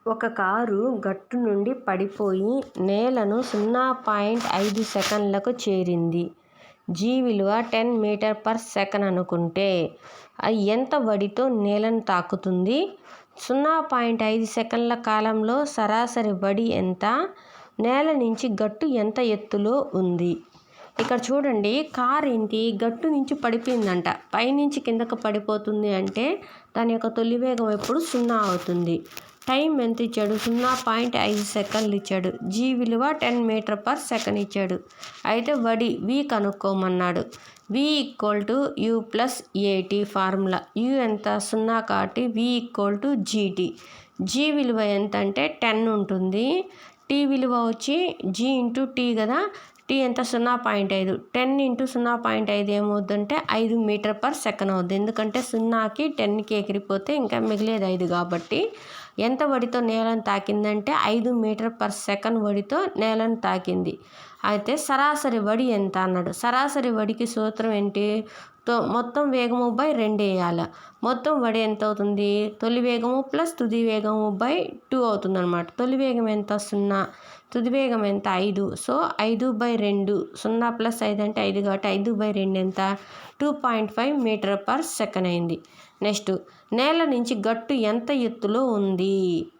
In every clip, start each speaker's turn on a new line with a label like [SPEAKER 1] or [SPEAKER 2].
[SPEAKER 1] ఒక కారు గట్టు నుండి పడిపోయి నేలను 0.5 సెకన్లకు చేరింది. జీ విలువ 10 మీటర్/సెకన్ అనుకుంటే ఎంత వడితో నేలను తాకుతుంది? 0.5 సెకన్ల కాలంలో సరాసరి వడి ఎంత? నేల నుంచి గట్టు ఎంత ఎత్తులో ఉంది? ఇక్కడ చూడండి, కారు గట్టు నుంచి పడిపోయిందంట. పైనుంచి కిందకు పడిపోతుంది అంటే దాని యొక్క తొలి వేగం ఎప్పుడు 0 అవుతుంది. టైం ఎంత ఇచ్చాడు? 0.5 సెకన్లు ఇచ్చాడు. జీ విలువ 10 మీటర్/సెకన్ ఇచ్చాడు. అయితే వడి వి కనుక్కోమన్నాడు. వి = U+AT ఫార్ములా. యు ఎంత? 0 కాబట్టి వి = GT. జీ విలువ ఎంత అంటే 10 ఉంటుంది. టీ విలువ వచ్చి జీ ఇంటూ టీ కదా. టీ ఎంత? 0.5. 10 × 0.5 ఏమవుద్దంటే 5 మీటర్/సెకన్ అవుద్ది. ఎందుకంటే 0కి 10కి ఎగిరిపోతే ఇంకా మిగిలేది 5 కాబట్టి ఎంత వడితో నేలను తాకిందంటే 5 మీటర్/సెకన్ వడితో నేలను తాకింది. అయితే సరాసరి వడి ఎంత అన్నాడు. సరాసరి వడికి సూత్రం ఏంటి? మొత్తం వేగము బై 2 వేయాలి. మొత్తం వడి ఎంత అవుతుంది? తొలి వేగము ప్లస్ తుది వేగము బై 2 అవుతుంది అనమాట. తొలి వేగం ఎంత? 0. తుది వేగం ఎంత? 5. సో 5/2. 0 + 5 అంటే 5 కాబట్టి 5/2 ఎంత? 2.5 మీటర్/సెకన్ అయింది. నెక్స్ట్, నేల నుంచి గట్టు ఎంత ఎత్తులో ఉంది?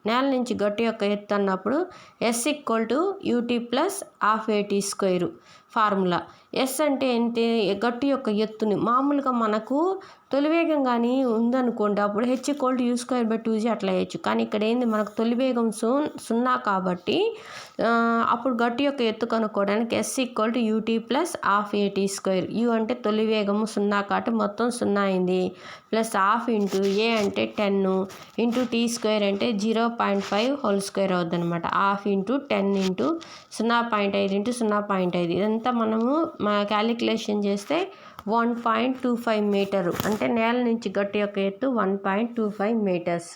[SPEAKER 1] నేల నుంచి గట్టు యొక్క ఎత్తు అన్నప్పుడు S = UT + ½ ఫార్ములా. ఎస్ అంటే ఏంటి? గట్టు యొక్క ఎత్తుని మామూలుగా మనకు తొలి వేగం కానీ ఉందనుకోండి, అప్పుడు H = U²/2G అట్లా వేయచ్చు. కానీ ఇక్కడ ఏంది, మనకు తొలి వేగం 0 కాబట్టి అప్పుడు గట్టు యొక్క ఎత్తు కనుక్కోవడానికి S = UT + ½ యు అంటే తొలి వేగము 0 కాబట్టి మొత్తం 0 అయింది. ప్లస్ ½ × A అంటే 10 × T² అంటే 0.5 హోల్ స్క్వేర్ అవుద్ది అనమాట. ½ × 10 × 0.5 × 0.5 ఇదంతా మనము క్యాలిక్యులేషన్ చేస్తే 1.25 మీటరు. అంటే నేల నుంచి గట్టు యొక్క ఎత్తు 1.25 మీటర్స్.